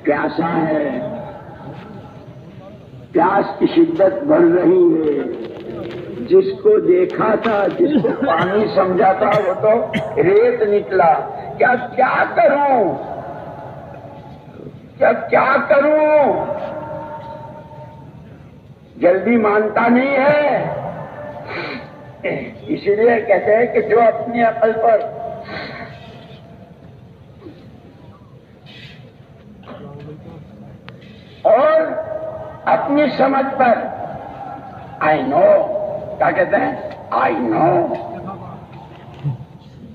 پیاسا ہے، پیاس کی شدت بڑھ رہی ہے، جس کو دیکھا تھا، جس کو پانی سمجھا تھا، وہ تو ریت نکلا. کیا کروں، کیا کروں؟ جلدی مانتا نہیں ہے. اسی لیے کہتے ہیں کہ جو اپنی عقل پر اور اپنی سمجھ پر آئی نو، کیا کہتے ہیں، آئی نو.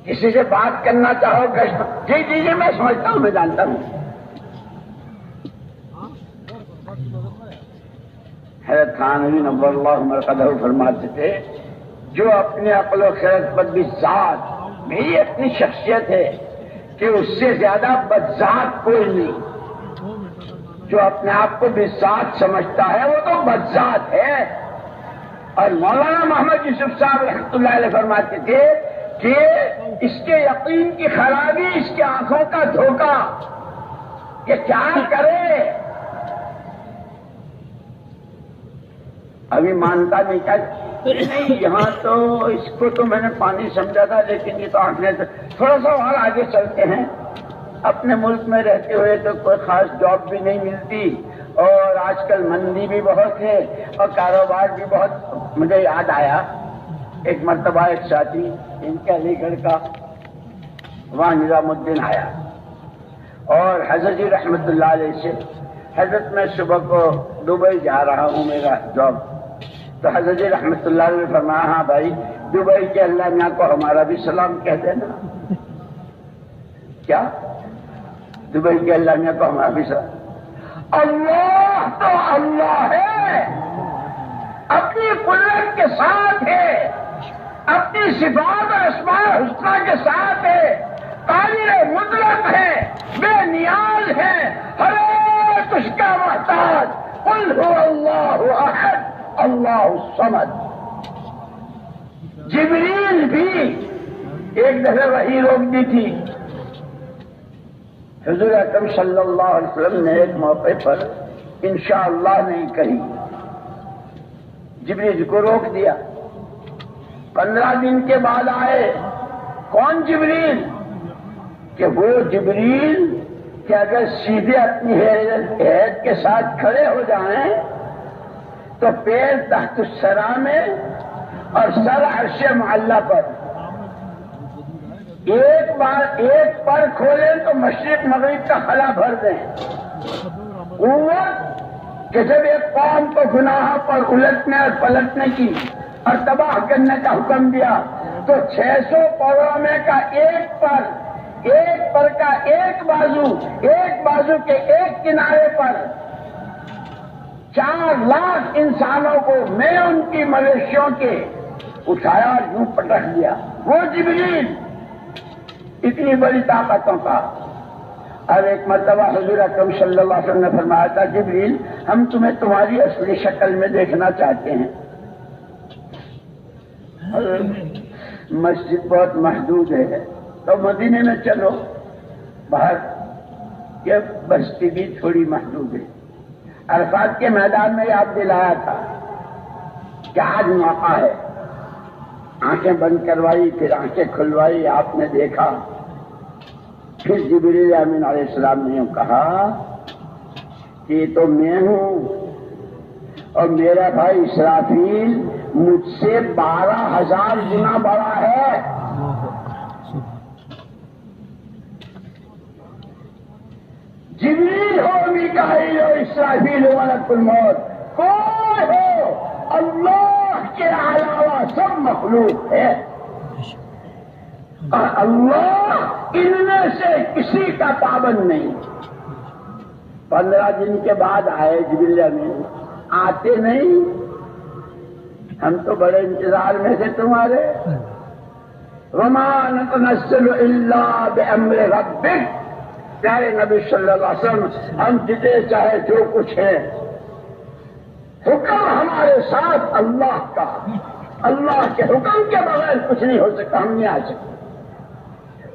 کسی سے بات کرنا چاہو جی میں سمجھتا ہوں، میں جانتا ہوں. حضرت تھانوی نور اللہ مرقدہ فرماتے تھے جو اپنے عقل و خرد پر بھی ذات میری اپنی شخصیت ہے کہ اس سے زیادہ بدذات کوئی نہیں. جو اپنے آپ کو بھی ذات سمجھتا ہے وہ تو بدذات ہے. اور مولانا محمد یوسف صاحب رحمۃ اللہ علیہ فرماتے تھے کہ اس کے یقین کی خرابی، اس کی آنکھوں کا دھوکہ، کہ کیا کرے. ابھی مانتا نہیں کہ نہیں، یہاں تو اس کو تو میں نے پانی سمجھا تھا، لیکن یہ تو آنکھیں. تھوڑا سا اور آگے چلتے ہیں. اپنے ملک میں رہتے ہوئے تو کوئی خاص جاب بھی نہیں ملتی، اور آج کل مندی بھی بہت ہے اور کاروبار بھی بہت. مجھے یاد آیا ایک مرتبہ ایک ساتھی ان کے علی گڑھ کا، وہاں نظام الدین آیا اور حضرت جی رحمت اللہ علیہ سے، حضرت میں صبح کو دبئی جا رہا ہوں، میرا جاب. تو حضرت جی رحمت اللہ علیہ نے فرمایا ہاں بھائی دبئی کے اللہ میاں کو ہمارا بھی سلام کہہ دینا. کیا دبئی کے اللہ میاں کو ہمارا بھی سلام؟ اللہ تو اللہ ہے، اپنی قدرت کے ساتھ ہے، اپنی صفات اور اسماء الحسنی کے ساتھ ہے، قادر مطلق ہے، بے نیاز ہے، ہر ایک اس کا محتاج. قل هو اللہ احد اللہ الصمد. جبریل بھی ایک دفعہ وحی روک دی تھی. حضور اکرم صلی اللہ علیہ وسلم نے ایک موقع پر انشاءاللہ نہیں کہی، جبریل کو روک دیا. 15 دن کے بعد آئے. کون جبریل؟ کہ وہ جبریل کہ اگر سیدھے اپنی ہیئت کے ساتھ کھڑے ہو جائیں تو پیر تحت الثری میں اور سر عرش معلی پر. ایک بار ایک پر کھولیں تو مشرق مغرب کا خلا بھر دیں. قوت کہ جب ایک قوم کو گناہ پر الٹنے اور پلٹنے کی اور تباہ کرنے کا حکم دیا تو 600 پروں میں کا ایک پر کا ایک بازو کے ایک کنارے پر 4 لاکھ انسانوں کو میں ان کی مویشیوں کے اٹھایا اور یوں پٹک دیا. وہ جبریل اتنی بڑی طاقتوں کا. اور ایک مرتبہ حضور اکرم صلی اللہ علیہ وسلم نے فرمایا تھا جبریل ہم تمہیں تمہاری اصلی شکل میں دیکھنا چاہتے ہیں. مسجد بہت محدود ہے تو مدینے میں چلو، باہر یہ بستی بھی تھوڑی محدود ہے. عرفات کے میدان میں یاد دلایا تھا کہ آج موقع ہے. آنکھیں بند کروائی، پھر آنکھیں کھلوائی، آپ نے دیکھا. پھر جبریل امین علیہ السلام نے کہا کہ یہ تو میں ہوں اور میرا بھائی اسرافیل مجھ سے 12,000 گنا بڑا ہے. جبریل ہو، میکائیل ہو، اسرافیل ہو، ملک الموت، کوئی ہو، اللہ کے علاوہ سب مخلوق ہے. اور اللہ ان میں سے کسی کا پابند نہیں. 15 دن کے بعد آئے جبریل امین. آتے نہیں، ہم تو بڑے انتظار میں تھے تمہارے. وما نتنزل الا بامر ربک. پیارے نبی صلی اللہ علیہ وسلم ہم جتنے چاہے جو کچھ ہے حکم ہمارے ساتھ اللہ کا. اللہ کے حکم کے بغیر کچھ نہیں ہو سکتا. ہم نہیں آ سکتے.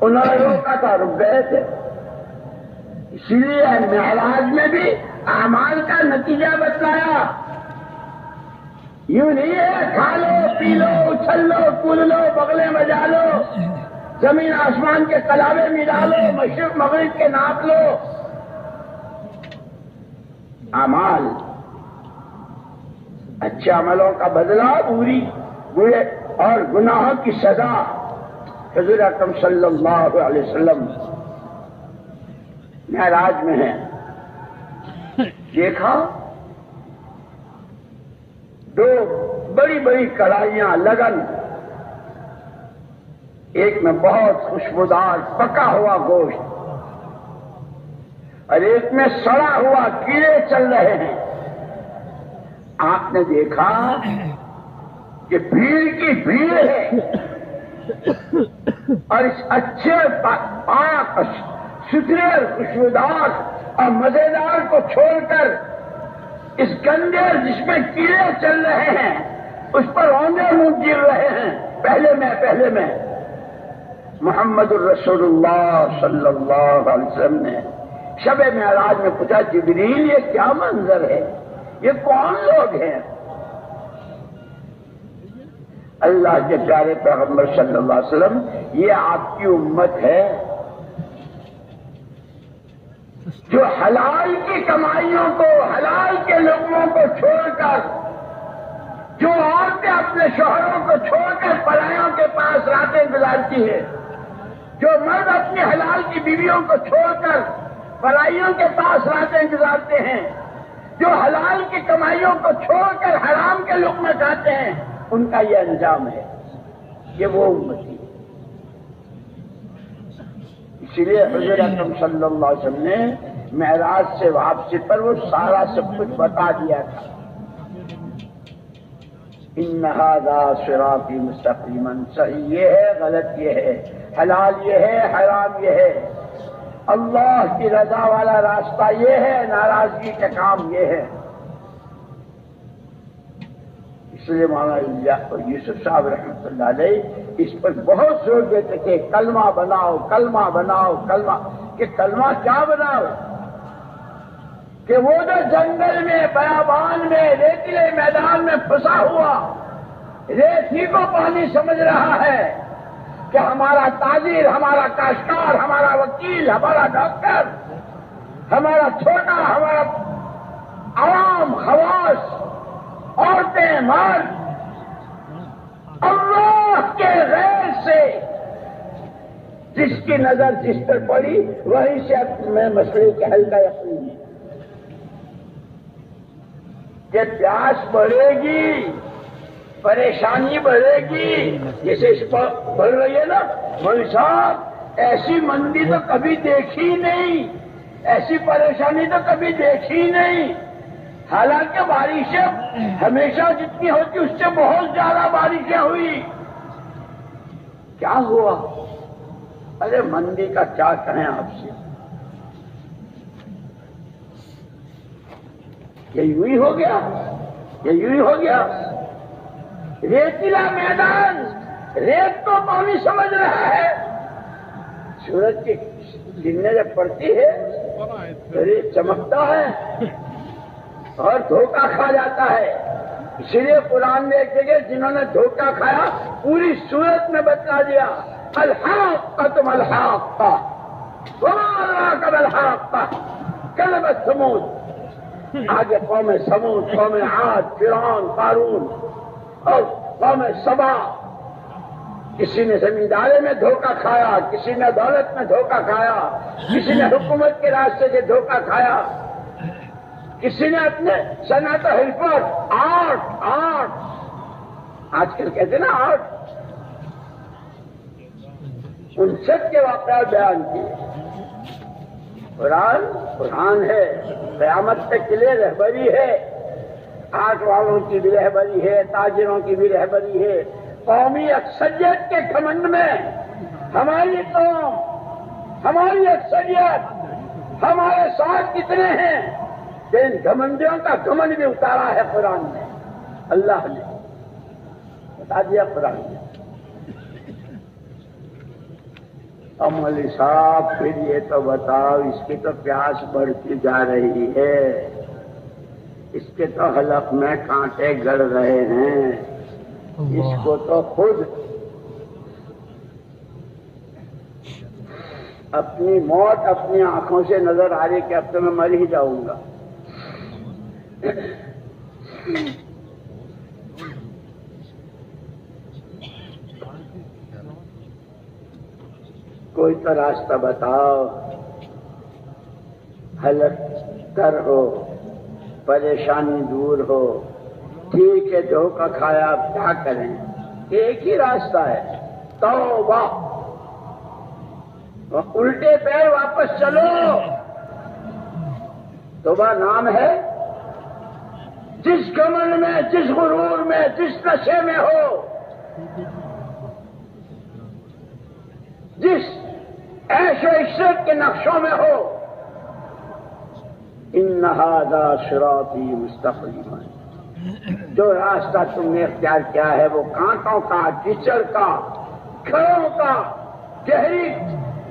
انہوں نے روکا تھا، رک گئے تھے. اسی لیے معراج میں بھی اعمال کا نتیجہ بتلایا. یوں نہیں ہے کھا لو پی لو اچھل لو کود لو بغلیں بجا لو زمین آسمان کے کلابے ملا لو مشرق مغرب کے ناپ لو. اعمال اچھے عملوں کا بدلہ برے اور گناہوں کی سزا. حضور اکرم صلی اللہ علیہ وسلم معراج میں ہیں. دیکھا دو بڑی بڑی کڑھائیاں لگن، ایک میں بہت خوشبودار پکا ہوا گوشت اور ایک میں سڑا ہوا کیڑے چل رہے ہیں. آپ نے دیکھا کہ بھیڑ کی بھیڑ ہے اور اس اچھے پاک ستھرے اور خوشبودار اور مزیدار کو چھوڑ کر اس گندے جس میں کیڑے چل رہے ہیں اس پر اوندے منہ گر رہے ہیں. پہلے میں محمد الرسول اللہ صلی اللہ علیہ وسلم نے شب معراج میں پوچھا جبریل یہ کیا منظر ہے، یہ کون لوگ ہیں؟ اللہ کے پیارے پیغمبر صلی اللہ علیہ وسلم یہ آپ کی امت ہے جو حلال کی کمائیوں کو حلال کے لقموں کو چھوڑ کر، جو عورتیں اپنے شوہروں کو چھوڑ کر پرایوں کے پاس راتیں گزارتی ہے، جو مرد اپنی حلال کی بیویوں کو چھوڑ کر پرائیوں کے پاس راتیں گزارتے ہیں، جو حلال کی کمائیوں کو چھوڑ کر حرام کے لقمے کھاتے ہیں، ان کا یہ انجام ہے. یہ وہ امتی ہے. اسی لیے حضور اکرم صلی اللہ علیہ وسلم نے معراج سے واپسی پر وہ سارا سب کچھ بتا دیا تھا. ان ھذا صراطی مستقیما، صحیح یہ ہے غلط یہ ہے، حلال یہ ہے حرام یہ ہے، اللہ کی رضا والا راستہ یہ ہے، ناراضگی کا کام یہ ہے. اس لیے مولانا یوسف صاحب رحمۃ اللہ علیہ اس پر بہت زور دیتے تھے کلمہ بناؤ کلمہ بناؤ کلمہ. کہ کلمہ کیا بناؤ؟ کہ وہ جو جنگل میں بیابان میں ریتیلے میدان میں پھنسا ہوا ریت ہی کو پانی سمجھ رہا ہے کہ ہمارا تاجر، ہمارا کاشتکار، ہمارا وکیل، ہمارا ڈاکٹر، ہمارا چھوٹا، ہمارا عوام خواص، عورتیں مرد اللہ کے غیر سے جس کی نظر جس پر پڑی وہیں سے میں مسئلے کے حل کا یقین ہے. کہ پیاس بڑھے گی، پریشانی بڑھے گی، جیسے اس پر بڑھ رہی ہے نا. مولوی صاحب ایسی مندی تو کبھی دیکھی نہیں، ایسی پریشانی تو کبھی دیکھی نہیں. حالانکہ بارشیں ہمیشہ جتنی ہوتی اس سے بہت زیادہ بارشیں ہوئی. کیا ہوا؟ ارے مندی کا کیا کہیں آپ سے، یہ یوں ہی ہو گیا، یہ یوں ہی ہو گیا. ریتیلا میدان ریت کو پانی سمجھ رہا ہے، سورج کی کرنیں جب پڑتی ہے تو ریت چمکتا ہے اور دھوکہ کھا جاتا ہے. اسی لیے قرآن نے ایک جگہ جنہوں نے دھوکہ کھایا پوری صورت میں بتلا دیا الحاقۃ ما الحاقۃ وما ادراک ما الحاقۃ کذبت ثمود. آگے قوم سمود، قوم عاد، فرعون، قارون اور قوم سبا. کسی نے زمینداری میں دھوکہ کھایا، کسی نے دولت میں دھوکہ کھایا، کسی نے حکومت کے راستے سے دھوکہ کھایا، کسی نے اپنے صنعت و حرفت آرٹ آج کل کہتے نا آرٹ، ان سب کے واقعات بیان کیے. قرآن ہے، قیامت تک کے لیے رہبری ہے. آرٹ والوں کی بھی رہبری ہے، تاجروں کی بھی رہبری ہے. قومی اکثریت کے گھمنڈ میں ہماری قوم، ہماری اکثریت ہمارے ساتھ کتنے ہیں، ان گھمنڈیوں کا گھمنڈ بھی اتارا ہے قرآن نے. اللہ نے بتا دیا قرآن نے. مولوی صاحب پھر یہ تو بتاؤ، اس کی تو پیاس بڑھتی جا رہی ہے، اس کے تو حلق میں کانٹے گڑ رہے ہیں، اس کو تو خود اپنی موت اپنی آنکھوں سے نظر آ رہی کہ اب تو میں مر ہی جاؤں گا۔ کوئی تو راستہ بتاؤ، حلق تر ہو، پریشانی دور ہو۔ ٹھیک ہے، دھوکہ کھایا، اب کیا کریں؟ ایک ہی راستہ ہے، توبہ۔ الٹے پیر واپس چلو۔ توبہ نام ہے، جس گمن میں، جس غرور میں، جس نشے میں ہو، جس عیش و عشرت کے نقشوں میں ہو، ان ھذا صراطی مستقیما، جو راستہ تم نے اختیار کیا ہے وہ کانٹوں کا، کیچڑ کا، کھڑوں کا، گہری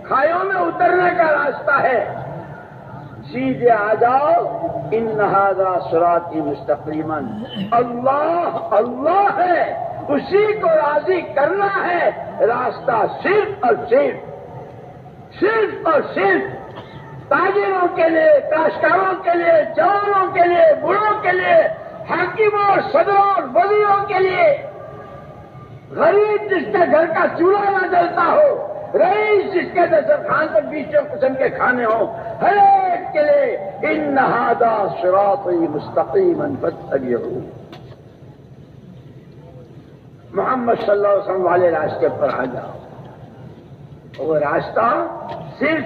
کھائیوں میں اترنے کا راستہ ہے۔ سیدھے آ جاؤ، ان ھذا صراطی مستقیما۔ اللہ اللہ ہے، اسی کو راضی کرنا ہے۔ راستہ صرف اور صرف تاجروں کے لیے، کاشتکاروں کے لیے، جوانوں کے لیے، بوڑھوں کے لیے، حاکموں اور صدروں اور وزیروں کے لیے، غریب جس کے گھر کا چولہا نہ جلتا ہو، رئیس جس کے دسترخوان پر 20 قسم کے کھانے ہوں، ہر ایک کے لیے ان ھذا صراطی مستقیما فاتبعوہ۔ محمد صلی اللہ علیہ وسلم والے راستے پر آ جاؤ۔ وہ راستہ صرف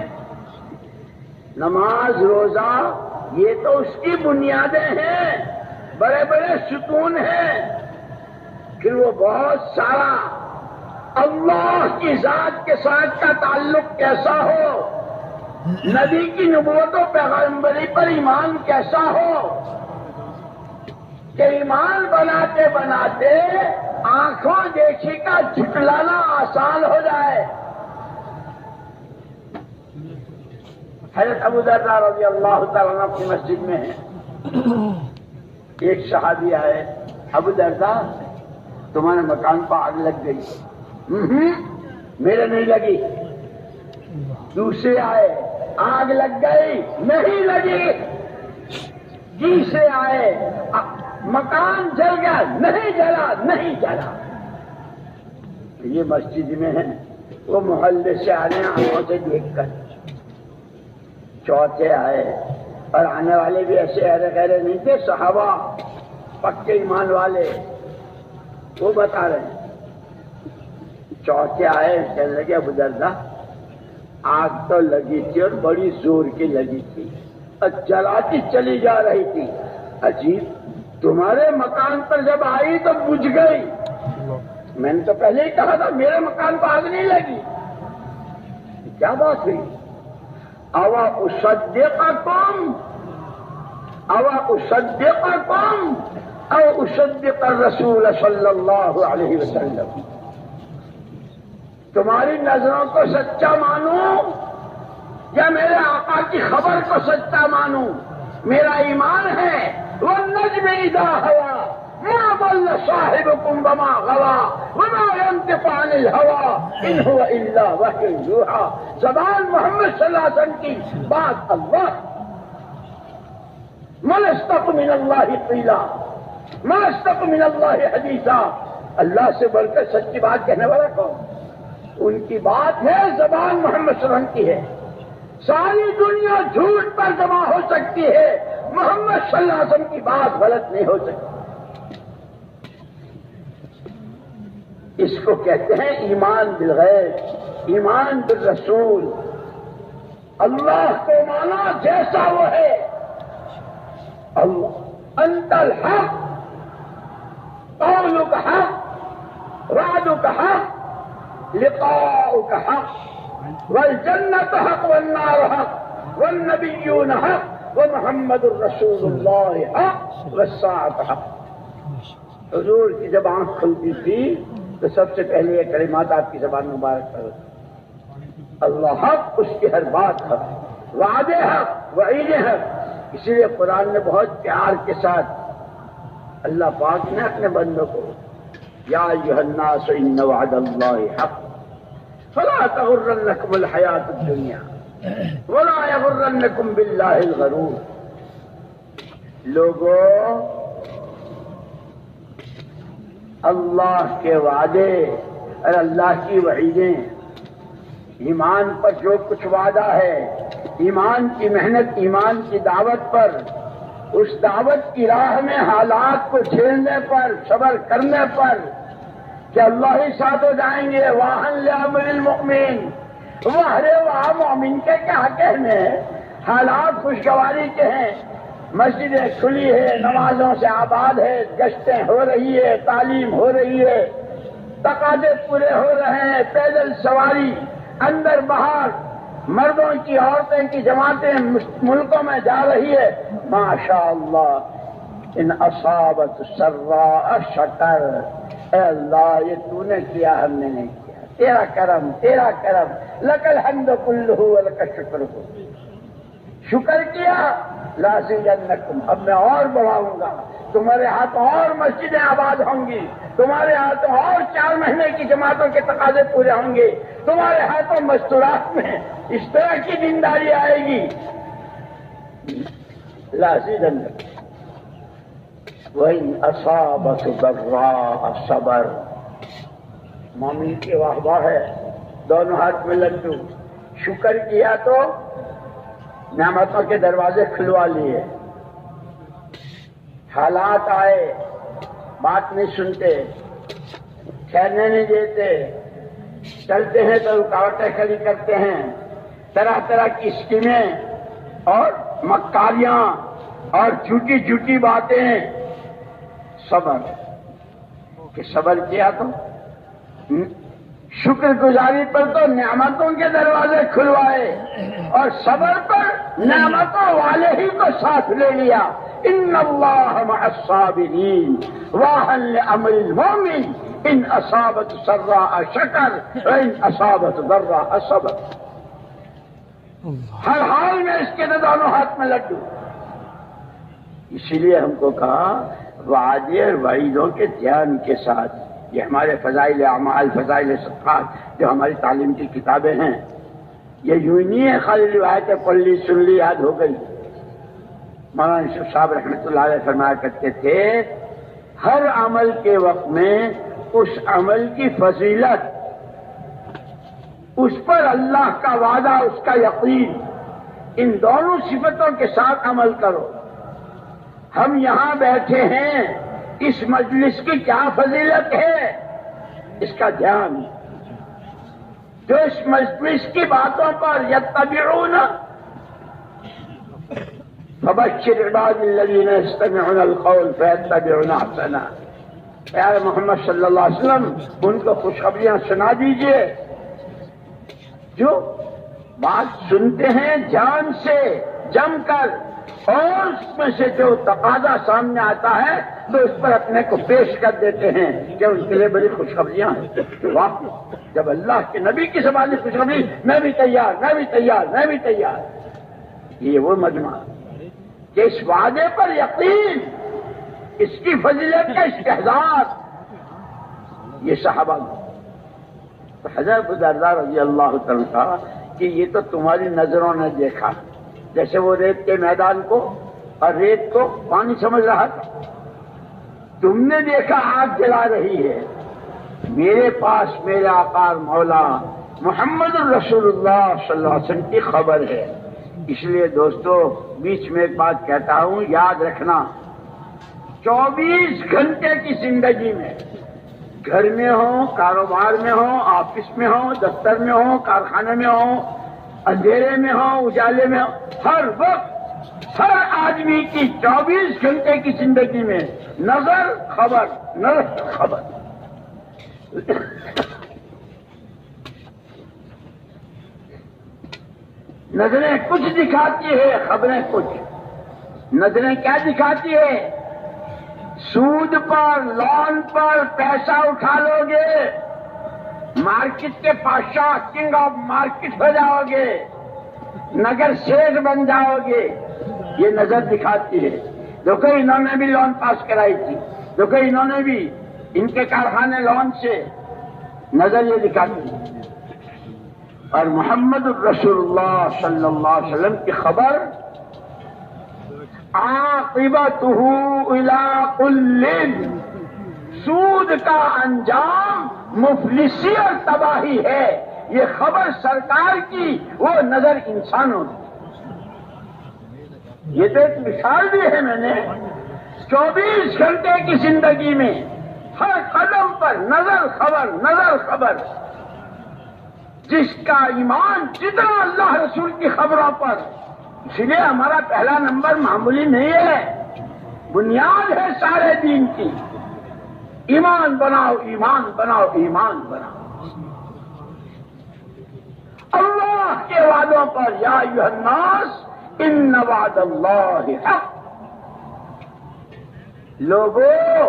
نماز، روزہ، یہ تو اس کی بنیادیں ہیں، بڑے بڑے ستون ہیں، پھر وہ بہت سارا اللہ کی ذات کے ساتھ کا تعلق کیسا ہو، نبی کی نبوت و پیغمبری پر ایمان کیسا ہو کہ ایمان بناتے بناتے آنکھوں دیکھی کا جھٹلانا آسان ہو جائے۔ حضرت ابو درداء رضی اللہ تعالیٰ عنہ اپنی مسجد میں ہیں، ایک صحابی آئے، ابو درداء تمہارے مکان پر آگ لگ گئی۔ میرے نہیں لگی۔ دوسرے آئے، آگ لگ گئی، نہیں لگی۔ تیسرے آئے، مکان جل گیا، نہیں جلا۔ یہ مسجد میں ہے، وہ محلے سے آ رہے ہیں آنکھوں سے دیکھ کر۔ چوتھے آئے، اور آنے والے بھی ایسے غیرے نہیں تھے، صحابہ پکے ایمان والے، وہ بتا رہے ہیں۔ چوتھے آئے، کہنے لگے ابو درداء آگ تو لگی تھی اور بڑی زور کی لگی تھی اور جلاتی چلی جا رہی تھی، عجیب تمہارے مکان پر جب آئی تو بجھ گئی۔ میں نے تو پہلے ہی کہا تھا میرے مکان پر آگ نہیں لگی، کیا بات ہوئی؟ اوا اصدقکم او اصدق الرسول صلی اللہ علیہ وسلم، تمہاری نظروں کو سچا مانوں یا میرے آقا کی خبر کو سچا مانوں؟ میرا ایمان ہے والنجم اذا ہوا ما ضل صاحبكم وما غوا وما ينطق عن الهوى ان هو الا وحی یوحی۔ زبان محمد صلی اللہ علیہ وسلم کی، بات اللہ۔ من اصدق من اللہ قیلا، من اصدق من اللہ حدیثا۔ اللہ سے بڑھ کر سچی بات کہنے والا کون؟ ان کی بات ہے، زبان محمد صلی اللہ علیہ وسلم کی ہے۔ ساری دنیا جھوٹ پر جمع ہو سکتی ہے، محمد صلی اللہ علیہ وسلم کی بات غلط نہیں ہو سکتی۔ اس کو کہتے ہیں ایمان بالغیب، ایمان بالرسول۔ اللہ کو مانا جیسا وہ ہے۔ اللہ انت الحق، قولک حق، وعدک حق، لقاؤک حق، والجنت حق والنار حق، والنبیون حق، ومحمد الرسول اللہ حق، والساعۃ حق۔ حضور کی جب آنکھ کھلتی تھی تو سب سے پہلے یہ کلمات آپ کی زبان مبارک پر ہوتی۔ اللہ حق، اس کی ہر بات حق، وعدے حق، وعید حق۔ اسی لیے قرآن نے بہت پیار کے ساتھ اللہ پاک نے اپنے بندوں کو یا ایھا الناس ان وعد اللہ حق فلا تغرنکم الحیات الدنیا ولا یغرنکم باللہ الغرور۔ لوگوں، اللہ کے وعدے اور اللہ کی وعیدیں، ایمان پر جو کچھ وعدہ ہے، ایمان کی محنت، ایمان کی دعوت پر، اس دعوت کی راہ میں حالات کو جھیلنے پر، صبر کرنے پر کہ اللہ ہی ساتھ ہو جائیں گے۔ واہن لامر المؤمن، واہ مومن کے کیا کہنے ہیں، حالات خوشگواری کے ہیں، مسجدیں کھلی ہے، نمازوں سے آباد ہے، گشتیں ہو رہی ہے، تعلیم ہو رہی ہے، تقاضے پورے ہو رہے ہیں، پیدل سواری اندر باہر، مردوں کی عورتوں کی جماعتیں ملکوں میں جا رہی ہے۔ ماشاء اللہ ان اصابت سراء شکر، اے اللہ یہ تو نے کیا، ہم نے نہیں کیا، تیرا کرم، تیرا کرم، لک الحمد کلہ ولک الشکر۔ شکر کیا، لازیدنکم، اب میں اور بڑھاؤں گا، تمہارے ہاتھ اور مسجدیں آباد ہوں گی، تمہارے ہاتھوں اور 4 مہینے کی جماعتوں کے تقاضے پورے ہوں گے، تمہارے ہاتھوں مستورات میں اس طرح کی دینداری آئے گی۔ لازیدنکم وَإِنْ أَصَابَتْ ضَرَّاءَ صَبَرَ۔ مومن کی واہ واہ ہے، دونوں ہاتھ میں لڈو، شکر کیا تو نعمتوں کے دروازے کھلوا لیے، حالات آئے بات نہیں سنتے، ٹھہرنے نہیں دیتے، چلتے ہیں تو رکاوٹیں کھڑی کرتے ہیں، طرح طرح کی اسکیمیں اور مکاریاں اور جھوٹی جھوٹی باتیں۔ صبر، کہ صبر کیا تو شکر گزاری پر تو نعمتوں کے دروازے کھلوائے، اور صبر پر نعمتوں والے ہی کو ساتھ لے لیا۔ ان اللہ مع الصابرین واہن لامر المؤمن ان اصابت سراء شکر وان اصابت ضراء صبر۔ ہر حال میں اس کے دونوں ہاتھ میں لڈو۔ اسی لیے ہم کو کہا وعدے اور وعیدوں کے دھیان کے ساتھ، یہ ہمارے فضائل اعمال، فضائل صدقات جو ہماری تعلیم کی کتابیں ہیں، یہ یوں نہیں ہے خالی روایتیں پڑھ لی سن لی یاد ہو گئی۔ مولانا یوسف صاحب رحمۃ اللہ علیہ فرمایا کرتے تھے ہر عمل کے وقت میں اس عمل کی فضیلت، اس پر اللہ کا وعدہ، اس کا یقین، ان دونوں صفتوں کے ساتھ عمل کرو۔ ہم یہاں بیٹھے ہیں، اس مجلس کی کیا فضیلت ہے، اس کا دھیان، جو اس مجلس کی باتوں پر یتبعون فبشر عباد الذین یستمعون القول فیتبعون احسنہ۔ پیارے محمد صلی اللہ علیہ وسلم ان کو خوشخبریاں سنا دیجئے جو بات سنتے ہیں دھیان سے جم کر، اور اس میں سے جو تقاضا سامنے آتا ہے تو اس پر اپنے کو پیش کر دیتے ہیں کہ ان کے لیے بڑی خوشخبریاں ہیں۔ واہ، جب اللہ کے نبی کی زبان سے خوشخبری، میں بھی تیار، میں بھی تیار، میں بھی تیار۔ یہ وہ مجمع کہ اس وعدے پر یقین، اس کی فضیلت کا استحضار، یہ صحابہ تو حضرت ابو درداء رضی اللہ تعالیٰ کہا کہ یہ تو تمہاری نظروں نے دیکھا، جیسے وہ ریت کے میدان کو اور ریت کو پانی سمجھ رہا تھا، تم نے دیکھا آگ جلا رہی ہے، میرے پاس میرے آقا مولا محمد الرسول اللہ صلی اللہ علیہ وسلم کی خبر ہے۔ اس لیے دوستو بیچ میں ایک بات کہتا ہوں، یاد رکھنا، 24 گھنٹے کی زندگی میں، گھر میں ہو، کاروبار میں ہو، آفس میں ہو، دفتر میں ہو، کارخانے میں ہو، اندھیرے میں ہو، اجالے میں ہو، ہر وقت ہر آدمی کی 24 گھنٹے کی زندگی میں نظر خبر، نظر خبر۔ نظریں کچھ دکھاتی ہے، خبریں کچھ۔ نظریں کیا دکھاتی ہے؟ سود پر، لون پر پیسہ اٹھا لو گے مارکیٹ کے بادشاہ، کنگ آف مارکیٹ ہو جاؤ گے، نگر شیخ بن جاؤ گے، یہ نظر دکھاتی ہے۔ دیکھو انہوں نے بھی لون پاس کرائی تھی، دیکھو انہوں نے بھی، ان کے کارخانے لون سے، نظر یہ دکھاتی ہے۔ اور محمد الرسول اللہ صلی اللہ علیہ وسلم کی خبر، عاقبتہ الی کل، سود کا انجام مفلسی اور تباہی ہے، یہ خبر سرکار کی، وہ نظر انسانوں کی۔ یہ تو ایک مثال دی ہے میں نے، 24 گھنٹے کی زندگی میں ہر قدم پر نظر خبر، نظر خبر۔ جس کا ایمان جتنا اللہ رسول کی خبروں پر، اس لیے ہمارا پہلا نمبر معمولی نہیں ہے، بنیاد ہے سارے دین کی۔ ایمان بناؤ، ایمان بناؤ، ایمان بناؤ اللہ کے وعدوں پر۔ یا ایھا الناس ان وعد اللہ حق، لوگوں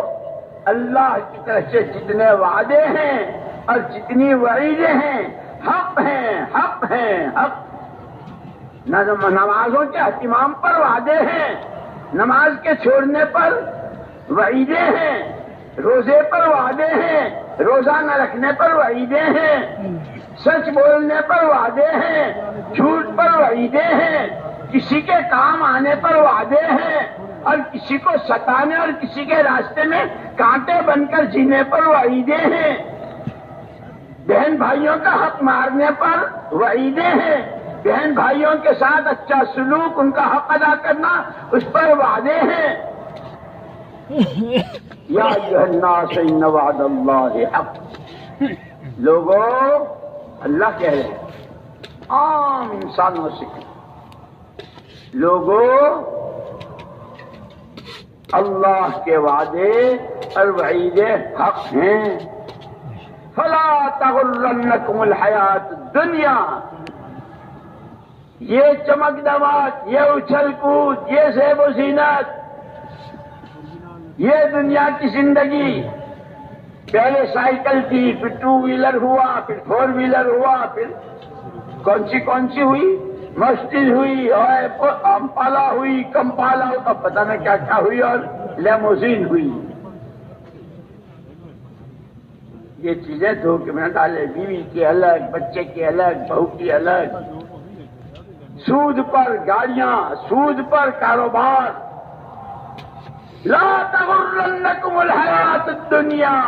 اللہ کی طرف سے جتنے وعدے ہیں اور جتنی وعیدیں ہیں حق ہیں، حق ہیں، حق۔ نمازوں کے اہتمام پر وعدے ہیں، نماز کے چھوڑنے پر وعیدیں ہیں، روزے پر وعدے ہیں، روزہ نہ رکھنے پر وعیدیں ہیں، سچ بولنے پر وعدے ہیں، جھوٹ پر وعیدیں ہیں، کسی کے کام آنے پر وعدے ہیں، اور کسی کو ستانے اور کسی کے راستے میں کانٹے بن کر جینے پر وعیدیں ہیں، بہن بھائیوں کا حق مارنے پر وعیدیں ہیں، بہن بھائیوں کے ساتھ اچھا سلوک، ان کا حق ادا کرنا، اس پر وعدے ہیں۔ یا ایھا الناس ان وعد اللہ حق، لوگوں اللہ کہہ رہے ہیں عام انسانوں سے، لوگوں اللہ کے وعدے اور وعیدیں حق ہیں۔ فلا تغرنکم الحیات الدنیا، یہ چمک دمک، یہ اچھل کود، یہ زیب و زینت، یہ دنیا کی زندگی، پہلے سائیکل تھی، پھر 2 ویلر ہوا، پھر 4 ویلر ہوا، پھر کون سی ہوئی، مرسڈیز ہوئی، اور امپالا ہوئی، کمپالا کا پتہ نہیں کیا کیا ہوئی، اور لیموزین ہوئی۔ یہ چیزیں دھوکے میں ڈالے، بیوی کی الگ، بچے کی الگ، بہو کی الگ، سود پر گاڑیاں، سود پر کاروبار۔ لا تغرنکم الحیات الدنیا،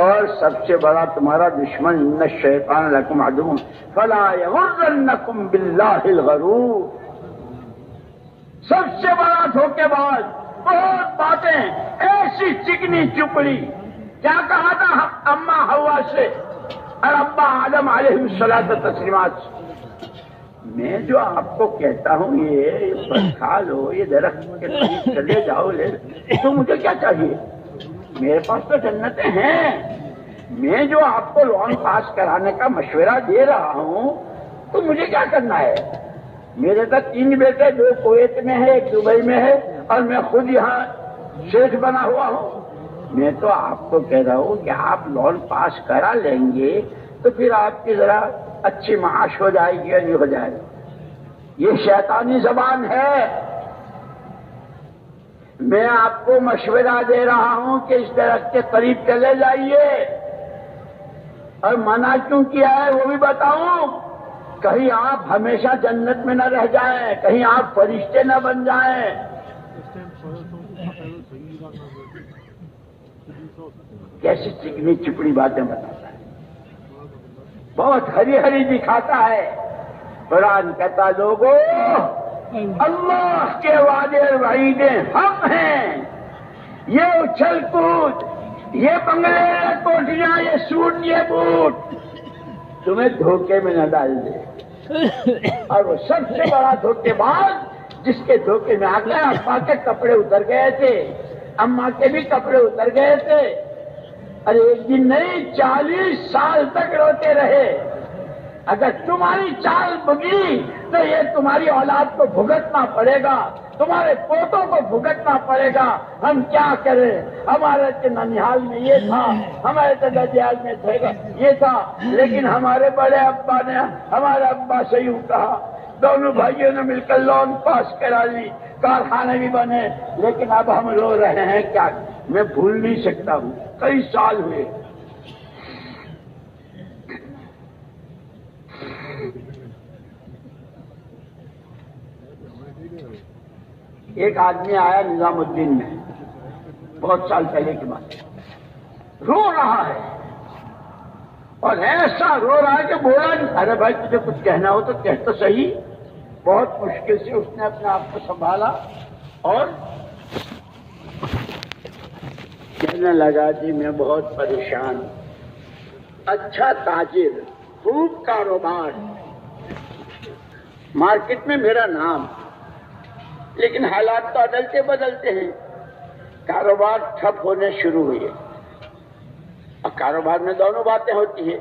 اور سب سے بڑا تمہارا دشمن ان الشیطان لکم عدو فلا یغرنکم باللہ الغرور، سب سے بڑا دھوکے باز۔ بہت باتیں ایسی چکنی چپڑی، کیا کہا تھا اماں حوا سے اور ابا آدم علیہ الصلوۃ والتسلیمات سے، میں جو آپ کو کہتا ہوں یہ کھا لو، یہ درخت کے قریب چلے جاؤ، لے تو مجھے کیا چاہیے؟ میرے پاس تو جنتیں ہیں۔ میں جو آپ کو لون پاس کرانے کا مشورہ دے رہا ہوں تو مجھے کیا کرنا ہے؟ میرے تو 3 بیٹے، 2 کویت میں ہے، 1 دبئی میں ہے، اور میں خود یہاں شیخ بنا ہوا ہوں۔ میں تو آپ کو کہہ رہا ہوں کہ آپ لون پاس کرا لیں گے تو پھر آپ کی ذرا اچھی معاش ہو جائے گی یا نہیں ہو جائے گی۔ یہ شیطانی زبان ہے۔ میں آپ کو مشورہ دے رہا ہوں کہ اس درخت کے قریب چلے جائیے، اور منع کیوں کیا ہے وہ بھی بتاؤں۔ کہیں آپ ہمیشہ جنت میں نہ رہ جائیں، کہیں آپ فرشتے نہ بن جائیں۔ کیسی چکنی چپڑی باتیں بتاتا ہے، بہت ہری ہری دکھاتا ہے۔ قرآن کہتا لوگوں اللہ کے وعدے اور وعیدیں حق ہیں، یہ اچھل کود، یہ بنگلے، کوٹیاں، یہ سوٹ، یہ بوٹ تمہیں دھوکے میں نہ ڈال دے۔ اور وہ سب سے بڑا دھوکے باز جس کے دھوکے میں آ گیا، ابا کے کپڑے اتر گئے تھے، اماں کے بھی کپڑے اتر گئے تھے، اور ایک دن نہیں 40 سال تک روتے رہے۔ اگر تمہاری چال بگڑی تو یہ تمہاری اولاد کو بھگتنا پڑے گا۔ تمہارے پوتوں کو بھگتنا پڑے گا. ہم کیا کریں؟ ہمارے ننیحال میں یہ تھا، ہمارے ددیال میں یہ تھا، لیکن ہمارے بڑے ابا نے ہمارے ابا سے یوں کہا. دونوں بھائیوں نے مل کر لون پاس کرا لی، کارخانے بھی بنے، لیکن اب ہم رو رہے ہیں. کیا میں بھول نہیں سکتا ہوں، کئی سال ہوئے. ایک آدمی آیا نظام الدین میں، بہت سال پہلے کی بات، رو رہا ہے اور ایسا رو رہا ہے کہ بولا نہیں. ارے بھائی تجھے کچھ کہنا ہو تو کہہ تو صحیح. بہت مشکل سے اس نے اپنے آپ کو سنبھالا اور کہنے لگا جی میں بہت پریشان، اچھا تاجر، خوب کاروبار، مارکیٹ میں میرا نام، لیکن حالات تو بدلتے بدلتے ہیں. کاروبار ٹھپ ہونے شروع ہوئے. اور کاروبار میں دونوں باتیں ہوتی ہیں،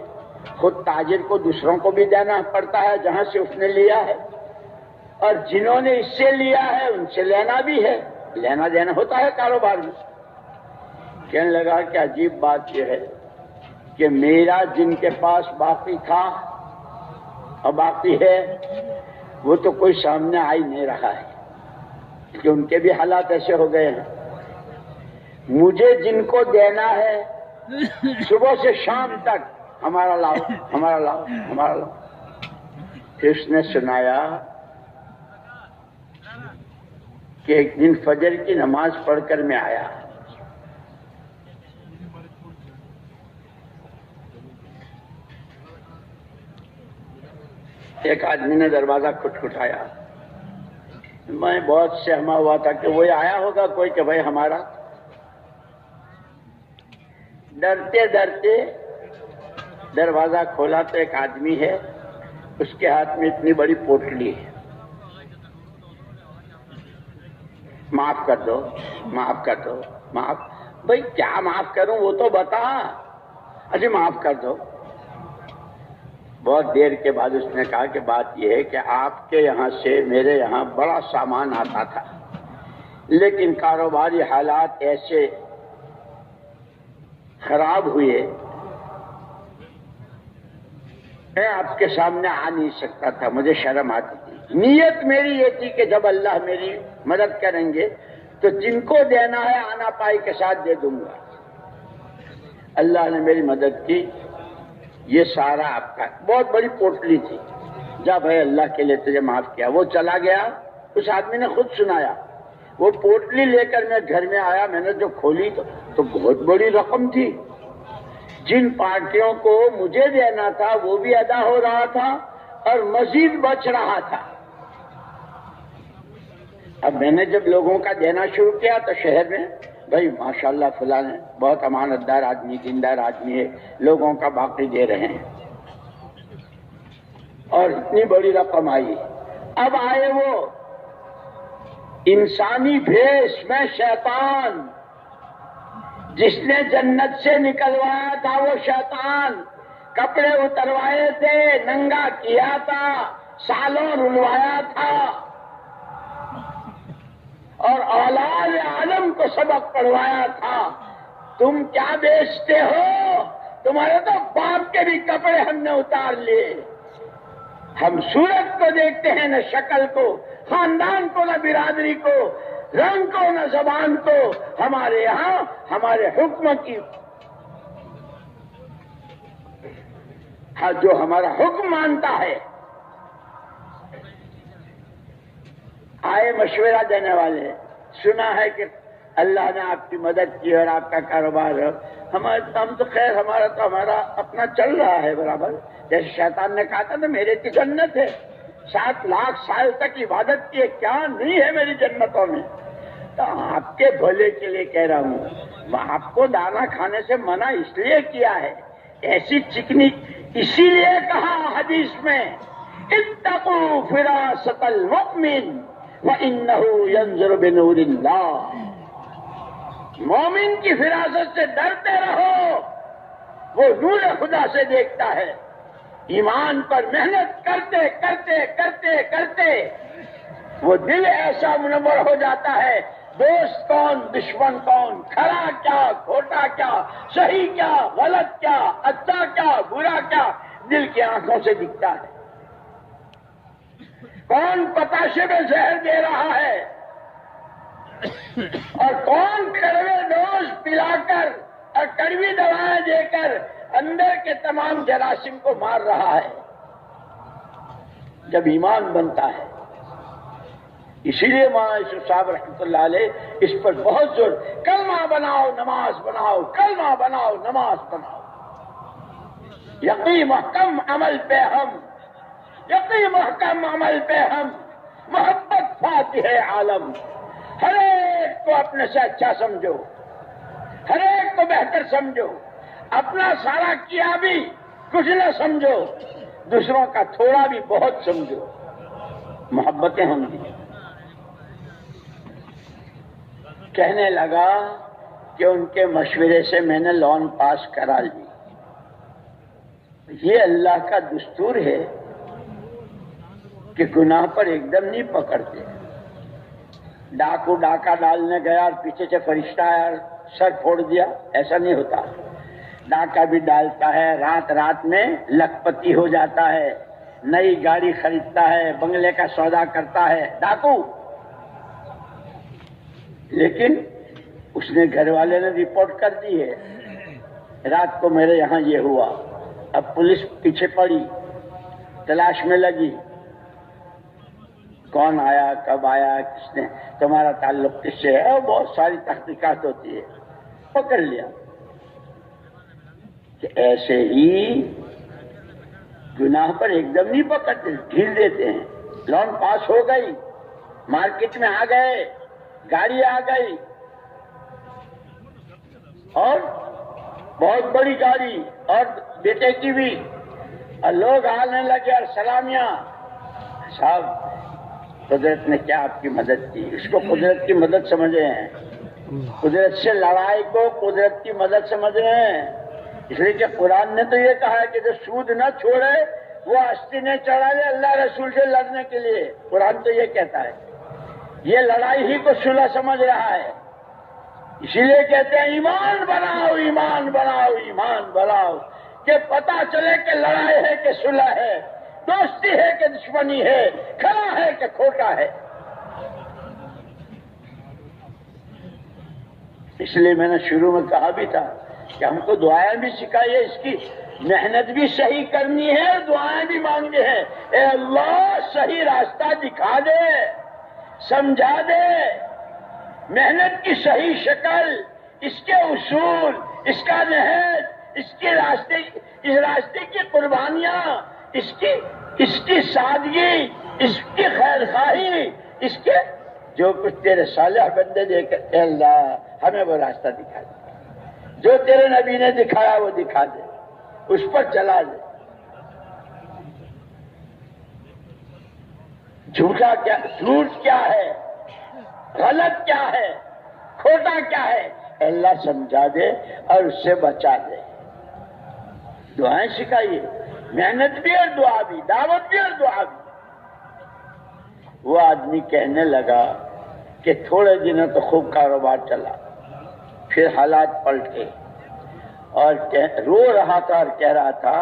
خود تاجر کو دوسروں کو بھی دینا پڑتا ہے جہاں سے اس نے لیا ہے، اور جنہوں نے اس سے لیا ہے ان سے لینا بھی ہے. لینا دینا ہوتا ہے کاروبار میں. کہنے لگا کہ عجیب بات یہ ہے کہ میرا جن کے پاس باقی تھا اور باقی ہے وہ تو کوئی سامنے آ ہی نہیں رہا ہے کہ ان کے بھی حالات ایسے ہو گئے ہیں. مجھے جن کو دینا ہے صبح سے شام تک ہمارا لاؤ ہمارا لاؤ ہمارا لاؤ. پھر اس نے سنایا کہ ایک دن فجر کی نماز پڑھ کر میں آیا، ایک آدمی نے دروازہ کھٹکھٹایا. میں بہت سہما ہوا تھا کہ وہی آیا ہوگا کوئی کہ بھائی ہمارا. ڈرتے ڈرتے دروازہ کھولا تو ایک آدمی ہے، اس کے ہاتھ میں اتنی بڑی پوٹلی ہے. معاف کر دو معاف کر دو معاف. بھائی کیا معاف کروں وہ تو بتا. اچھا معاف کر دو. بہت دیر کے بعد اس نے کہا کہ بات یہ ہے کہ آپ کے یہاں سے میرے یہاں بڑا سامان آتا تھا، لیکن کاروباری حالات ایسے خراب ہوئے میں آپ کے سامنے آ نہیں سکتا تھا، مجھے شرم آتی تھی. نیت میری یہ تھی کہ جب اللہ میری مدد کریں گے تو جن کو دینا ہے آنا پائی کے ساتھ دے دوں گا. اللہ نے میری مدد کی. یہ سارا آپ کا. بہت بڑی پوٹلی تھی. جا بھائی اللہ کے لیے تجھے معاف کیا. وہ چلا گیا. اس آدمی نے خود سنایا. وہ پوٹلی لے کر میں گھر میں آیا، میں نے جو کھولی تو بہت بڑی رقم تھی. جن پارٹیوں کو مجھے دینا تھا وہ بھی ادا ہو رہا تھا اور مزید بچ رہا تھا. اب میں نے جب لوگوں کا دینا شروع کیا تو شہر میں بھائی ماشاءاللہ فلاں بہت امانت دار آدمی، دیندار آدمی ہے، لوگوں کا باقی دے رہے ہیں، اور اتنی بڑی رقم آئی. اب آئے وہ انسانی بھیس میں شیطان، جس نے جنت سے نکلوایا تھا وہ شیطان، کپڑے اتروائے تھے، ننگا کیا تھا، سالوں رلوایا تھا، اور اولاد عالم کو سبق پڑھوایا تھا. تم کیا بیچتے ہو؟ تمہارے تو باپ کے بھی کپڑے ہم نے اتار لیے. ہم صورت کو دیکھتے ہیں نہ شکل کو، خاندان کو نہ برادری کو، رنگ کو نہ زبان کو. ہمارے یہاں ہمارے حکم کی جو ہمارا حکم مانتا ہے. آئے مشورہ دینے والے، سنا ہے کہ اللہ نے آپ کی مدد کی اور آپ کا کاروبار ہے. ہم تو خیر ہمارا اپنا چل رہا ہے برابر. جیسے شیطان نے کہا تھا نا میرے کی جنت ہے، 7 لاکھ سال تک عبادت کی ہے، کیا نہیں ہے میری جنتوں میں. تو آپ کے بھلے کے لیے کہہ رہا ہوں. آپ کو دانا کھانے سے منع اس لیے کیا ہے، ایسی چکنی اسی لیے کہا حدیث میں اتقوا فراست المؤمن وَإِنَّهُ يَنظُرُ بِنُورِ اللَّهِ. مومن کی فراست سے ڈرتے رہو، وہ نور خدا سے دیکھتا ہے. ایمان پر محنت کرتے کرتے کرتے کرتے وہ دل ایسا منور ہو جاتا ہے، دوست کون دشمن کون، کھرا کیا کھوٹا کیا، صحیح کیا غلط کیا، اچھا کیا برا کیا، دل کی آنکھوں سے دکھتا ہے۔ کون پتاشے میں زہر دے رہا ہے اور کون کڑوے ڈوز پلا کر اور کڑوی دوائیں دے کر اندر کے تمام جراثیم کو مار رہا ہے۔ جب ایمان بنتا ہے، اسی لیے مولانا یوسف صاحب رحمۃ اللہ علیہ اس پر بہت زور، کلمہ بناؤ نماز بناؤ، کلمہ بناؤ نماز بناؤ، یقین محکم عمل پہ ہم، یقین محکم عمل پہ ہم، محبت فاتح عالم۔ ہر ایک کو اپنے سے اچھا سمجھو، ہر ایک کو بہتر سمجھو، اپنا سارا کیا بھی کچھ نہ سمجھو، دوسروں کا تھوڑا بھی بہت سمجھو، محبتیں ہوں گی۔ کہنے لگا کہ ان کے مشورے سے میں نے لون پاس کرا لی۔ یہ اللہ کا دستور ہے کہ گناہ پر ایک دم نہیں پکڑتے۔ ڈاکو ڈاکہ ڈالنے گیا اور پیچھے سے فرشتہ آیا اور سر پھوڑ دیا، ایسا نہیں ہوتا۔ ڈاکہ بھی ڈالتا ہے، رات رات میں لکھپتی ہو جاتا ہے، نئی گاڑی خریدتا ہے، بنگلے کا سودا کرتا ہے، ڈاکو۔ لیکن اس نے گھر والے نے رپورٹ کر دی ہے، رات کو میرے یہاں یہ ہوا۔ اب پولیس پیچھے پڑی، تلاش میں لگی، کون آیا کب آیا، کس نے، تمہارا تعلق کس سے ہے، اور بہت ساری تحقیقات ہوتی ہے۔ پکڑ لیا کہ ایسے ہی گناہ پر ایک دم نہیں پکڑتے، ڈھیل دیتے ہیں۔ لون پاس ہو گئی، مارکیٹ میں آ گئے، گاڑی آ گئی، اور بہت بڑی گاڑی، اور بیٹے کی بھی، اور لوگ آنے لگے اور سلامیاں۔ صاحب قدرت نے کیا آپ کی مدد کی، اس کو قدرت کی مدد سمجھ رہے ہیں، قدرت سے لڑائی کو قدرت کی مدد سمجھ رہے ہیں۔ اس لیے کہ قرآن نے تو یہ کہا ہے کہ جو سود نہ چھوڑے وہ آستینیں چڑھا لے اللہ رسول سے لڑنے کے لیے، قرآن تو یہ کہتا ہے۔ یہ لڑائی ہی کو صلح سمجھ رہا ہے، اسی لیے کہتے ہیں ایمان بناؤ ایمان بناؤ ایمان بناؤ، کہ پتہ چلے کہ لڑائی ہے کہ صلح ہے، دوستی ہے کہ دشمنی ہے، کھرا ہے کہ کھوٹا ہے۔ اس لیے میں نے شروع میں کہا بھی تھا کہ ہم کو دعائیں بھی سکھائیے، اس کی محنت بھی صحیح کرنی ہے اور دعائیں بھی مانگنی ہے۔ اے اللہ صحیح راستہ دکھا دے، سمجھا دے، محنت کی صحیح شکل، اس کے اصول، اس کا نہج، اس راستے کی قربانیاں، اس کی سادگی، اس کی خیر خواہی، اس کے جو کچھ تیرے صالح بندے دے کر، اے اللہ ہمیں وہ راستہ دکھا دے، جو تیرے نبی نے دکھایا وہ دکھا دے، اس پر چلا دے۔ جھوٹ کیا ہے، غلط کیا ہے، کھوٹا کیا ہے، اللہ سمجھا دے اور اس سے بچا دے۔ دعائیں سکھائیے، محنت بھی اور دعا بھی، دعوت بھی اور دعا بھی۔ وہ آدمی کہنے لگا کہ تھوڑے دنوں تو خوب کاروبار چلا، پھر حالات پلٹے، اور رو رہا تھا اور کہہ رہا تھا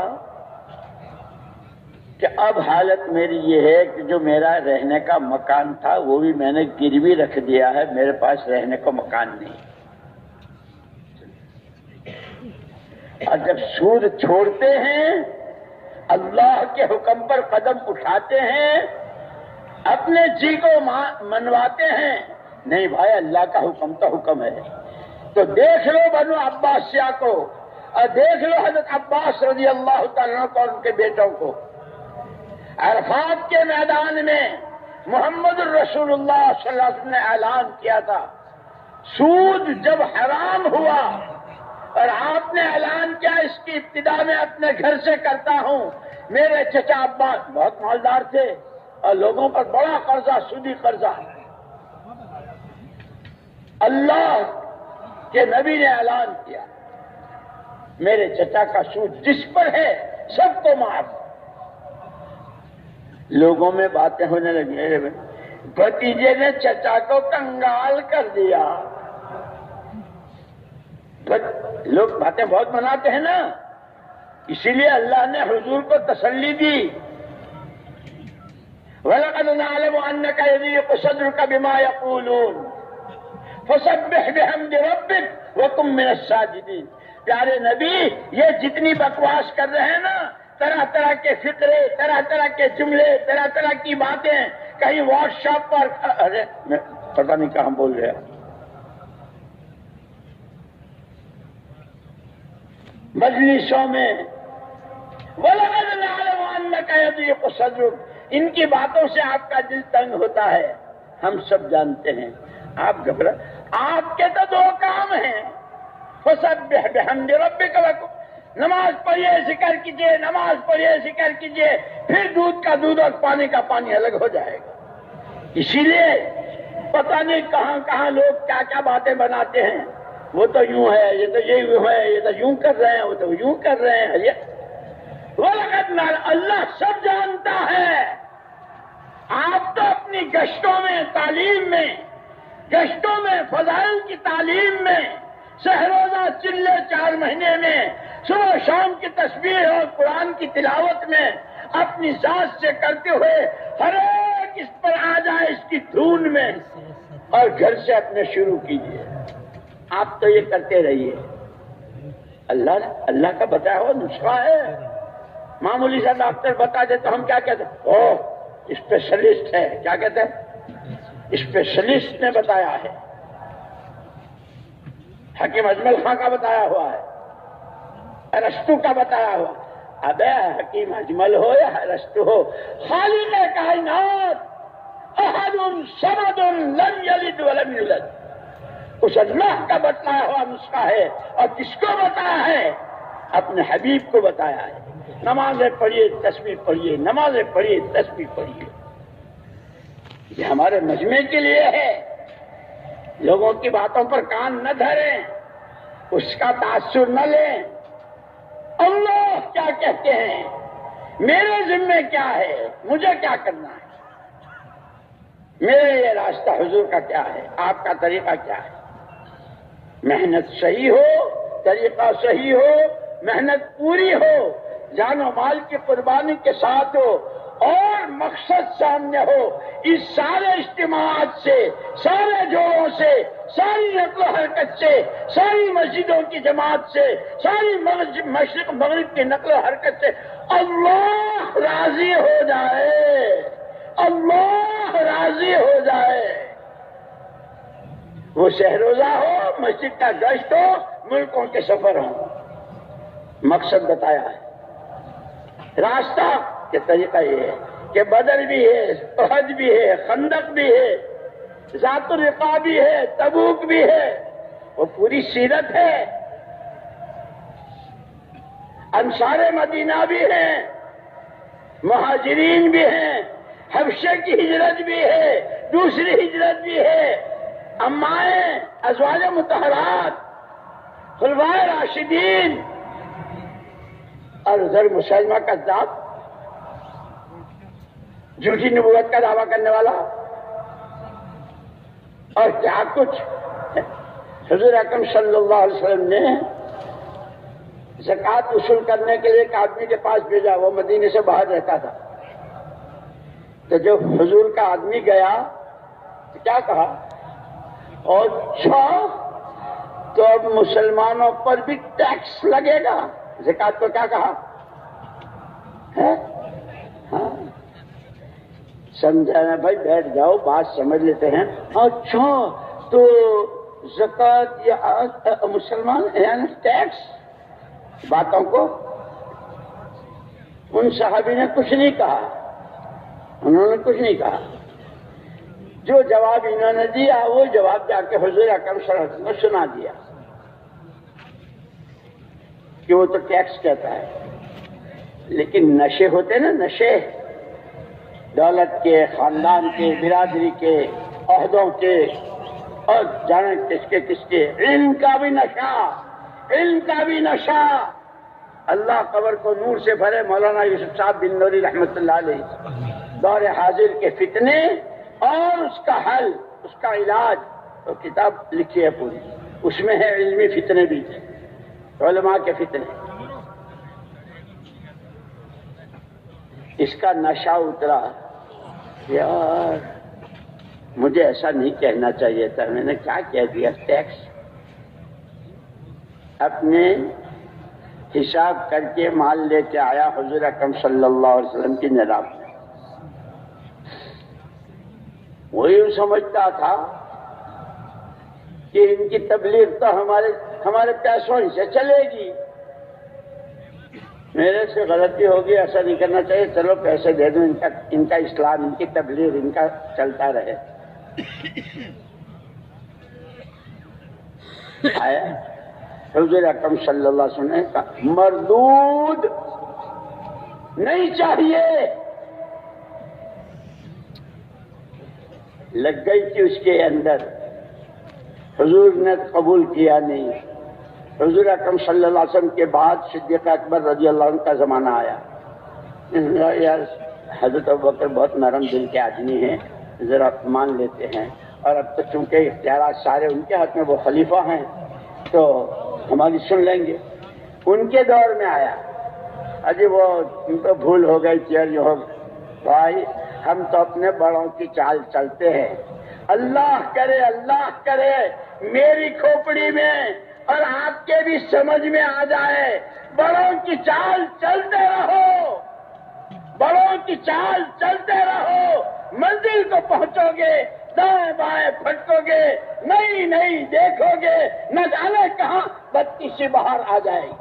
کہ اب حالت میری یہ ہے کہ جو میرا رہنے کا مکان تھا وہ بھی میں نے گروی رکھ دیا ہے، میرے پاس رہنے کو مکان نہیں۔ اور جب سود چھوڑتے ہیں، اللہ کے حکم پر قدم اٹھاتے ہیں، اپنے جی کو منواتے ہیں، نہیں بھائی اللہ کا حکم تو حکم ہے۔ تو دیکھ لو بنو عباسیہ کو، اور دیکھ لو حضرت عباس رضی اللہ تعالیٰ کو اور ان کے بیٹوں کو۔ عرفات کے میدان میں محمد الرسول اللہ صلی اللہ علیہ وسلم نے اعلان کیا تھا، سود جب حرام ہوا اور آپ نے اعلان کیا اس کی ابتدا میں اپنے گھر سے کرتا ہوں، میرے چچا عباس بہت مالدار تھے اور لوگوں پر بڑا قرضہ، سودی قرضہ، اللہ کے نبی نے اعلان کیا میرے چچا کا سود جس پر ہے سب کو معاف۔ لوگوں میں باتیں ہونے لگی، بھتیجے نے چچا کو کنگال کر دیا. لوگ باتیں بہت بناتے ہیں نا، اسی لیے اللہ نے حضور کو تسلی دی. وَلَقَدْ نَعْلَمُ أَنَّكَ يَضِيقُ صَدْرُكَ بِمَا يَقُولُونَ فَسَبِّحْ بِحَمْدِ رَبِّكَ وَكُن مِّنَ السَّاجِدِينَ. پیارے نبی، یہ جتنی بکواس کر رہے ہیں نا، طرح طرح کے فقرے، طرح طرح کے جملے، طرح طرح کی باتیں، کہیں واٹس ایپ پر، ارے پتہ نہیں کہاں بول رہے ہیں، مجلسوں میں. وَلَقَدْ نَعْلَمُ أَنَّكَ يَضِيقُ صَدْرُكَ، ان کی باتوں سے آپ کا دل تنگ ہوتا ہے، ہم سب جانتے ہیں. آپ گھبرا، آپ کے تو دو کام ہیں، فَسَبِّحْ بِحَمْدِ رَبِّكَ وَكُن، نماز پڑھیے ذکر کیجیے، نماز پڑھیے ذکر کیجیے، پھر دودھ کا دودھ اور پانی کا پانی الگ ہو جائے گا. اسی لیے پتہ نہیں کہاں کہاں لوگ کیا کیا باتیں بناتے ہیں. وہ تو یوں ہے، یہ تو یہ یوں ہے، یہ تو یوں کر رہے ہیں، وہ تو یوں کر رہے ہیں. یہ وَلَقَدْ نَعْلَمُ، اللہ سب جانتا ہے. آپ تو اپنی گشتوں میں، تعلیم میں، گشتوں میں، فضائل کی تعلیم میں، سہروزہ چلے 4 مہینے میں، صبح شام کی تسبیح اور قرآن کی تلاوت میں، اپنی ذات سے کرتے ہوئے ہر ایک اس پر آ جائے اس کی دھون میں، اور گھر سے اپنے شروع کیجیے. آپ تو یہ کرتے رہیے. اللہ کا بتایا ہوا نسخہ ہے. معمولی سا ڈاکٹر بتا دے تو ہم کیا کہتے ہیں؟ او اسپیشلسٹ ہے. کیا کہتے ہیں؟ اسپیشلسٹ نے بتایا ہے. حکیم اجمل خان کا بتایا ہوا ہے، ارسطو کا بتایا ہوا. ابے حکیم اجمل ہو یا ارسطو ہو، خالق کائنات احد صمد لم یلد ولم یولد، اس اللہ کا بتایا ہوا نسخہ ہے. اور کس کو بتایا ہے؟ اپنے حبیب کو بتایا ہے. نمازیں پڑھیے، تسبیح پڑھیے، نمازیں پڑھیے، تسبیح پڑھیے. یہ ہمارے مجمع کے لیے ہے. لوگوں کی باتوں پر کان نہ دھریں، اس کا تاثر نہ لیں. اللہ کیا کہتے ہیں، میرے ذمے کیا ہے، مجھے کیا کرنا ہے، میرے یہ راستہ حضور کا کیا ہے، آپ کا طریقہ کیا ہے. محنت صحیح ہو، طریقہ صحیح ہو، محنت پوری ہو، جان و مال کی قربانی کے ساتھ ہو، اور مقصد سامنے ہو. اس سارے اجتماعات سے، سارے جوڑوں سے، ساری نقل و حرکت سے، ساری مسجدوں کی جماعت سے، ساری مشرق مغرب کی نقل و حرکت سے اللہ راضی ہو جائے، اللہ راضی ہو جائے. وہ شہروزہ ہو، مسجد کا گشت ہو، ملکوں کے سفر ہوں. مقصد بتایا ہے. راستہ کے طریقہ یہ ہے کہ بدر بھی ہے، احد بھی ہے، خندق بھی ہے، ذات الرقاع بھی ہے، تبوک بھی ہے. وہ پوری سیرت ہے. انصار مدینہ بھی ہیں، مہاجرین بھی ہیں، حبشے کی ہجرت بھی ہے، دوسری ہجرت بھی ہے، امائیں، ازواج مطہرات، خلفائے راشدین، اور ادھر مسلمہ کذاب، جھوٹی نبوت کا دعویٰ کرنے والا، اور کیا کچھ. حضور اکرم صلی اللہ علیہ وسلم نے زکوٰۃ وصول کرنے کے لیے ایک آدمی کے پاس بھیجا. وہ مدینے سے باہر رہتا تھا. تو جب حضور کا آدمی گیا تو کیا کہا؟ اور اچھا تو اب مسلمانوں پر بھی ٹیکس لگے گا. زکوٰۃ کو کیا کہا؟ ہاں سمجھا نا بھائی، بیٹھ جاؤ، بات سمجھ لیتے ہیں. اچھا تو زکوٰۃ یا مسلمان یعنی ٹیکس. باتوں کو ان صحابی نے کچھ نہیں کہا، انہوں نے کچھ نہیں کہا. جو جواب انہوں نے دیا وہ جواب جا کے حضور اکرم صلی اللہ علیہ وسلم نے سنا دیا کہ وہ تو ٹیکس کہتا ہے. لیکن نشے ہوتے نا، نشے دولت کے، خاندان کے، برادری کے، عہدوں کے، اور جانے کس کے. علم کا بھی نشہ، علم کا بھی نشہ. اللہ قبر کو نور سے بھرے. مولانا یوسف صاحب بن نوری رحمۃ اللہ علیہ دور حاضر کے فتنے اور اس کا حل، اس کا علاج، تو کتاب لکھی ہے پوری، اس میں ہے علمی فتنے بھی، علماء کے فتنے۔ اس کا نشہ اترا، یار مجھے ایسا نہیں کہنا چاہیے تھا، میں نے کیا کہہ دیا، ٹیکس اپنے حساب کر کے مال لے کے آیا حضور اکرم صلی اللہ علیہ وسلم کی جناب میں۔ وہی سمجھتا تھا کہ ان کی تبلیغ تو ہمارے پیسوں سے چلے گی، میرے سے غلطی ہوگی، ایسا نہیں کرنا چاہیے، چلو پیسے دے دوں، ان کا اسلام، ان کی تبلیغ، ان کا چلتا رہے۔ آیا حضور اکرم صلی اللہ علیہ وسلم نے کہا مردود نہیں چاہیے، لگ گئی تھی اس کے اندر، حضور نے قبول کیا نہیں۔ حضور اکرم صلی اللہ علیہ وسلم کے بعد صدیق اکبر رضی اللہ عنہ کا زمانہ آیا، یار حضرت ابوبکر بہت نرم دل کے آدمی ہیں، ذرا مان لیتے ہیں، اور اب تو چونکہ اختیارات سارے ان کے ہاتھ میں، وہ خلیفہ ہیں تو ہماری سن لیں گے۔ ان کے دور میں آیا، اجی وہ ان کو بھول ہو گئی تھی، اور یہ ہو بھائی ہم تو اپنے بڑوں کی چال چلتے ہیں، اللہ کرے میری کھوپڑی میں اور آپ کے بھی سمجھ میں آ جائے، بڑوں کی چال چلتے رہو، بڑوں کی چال چلتے رہو، منزل کو پہنچو گے، دائیں بائیں پھٹکو گے، نہیں دیکھو گے، نہ جانے کہاں بتی سے باہر آ جائے گی۔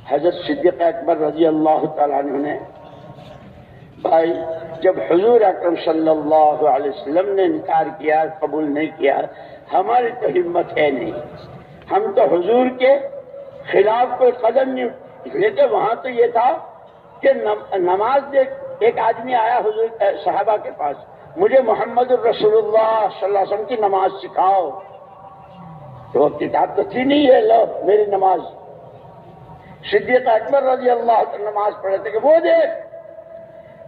حضرت صدیق اکبر رضی اللہ تعالیٰ عنہ نے بھائی جب حضور اکرم صلی اللہ علیہ وسلم نے انکار کیا، قبول نہیں کیا، ہماری تو ہمت ہے نہیں، ہم تو حضور کے خلاف کوئی قدم نہیں، لیکن وہاں تو یہ تھا کہ نماز دیکھ، ایک آدمی آیا حضور صحابہ کے پاس، مجھے محمد الرسول اللہ صلی اللہ علیہ وسلم کی نماز سکھاؤ، تو وہ کتاب تو تھی نہیں ہے، لو میری نماز۔ صدیق اکبر رضی اللہ عنہ نماز پڑھے تھے کہ وہ دیکھ،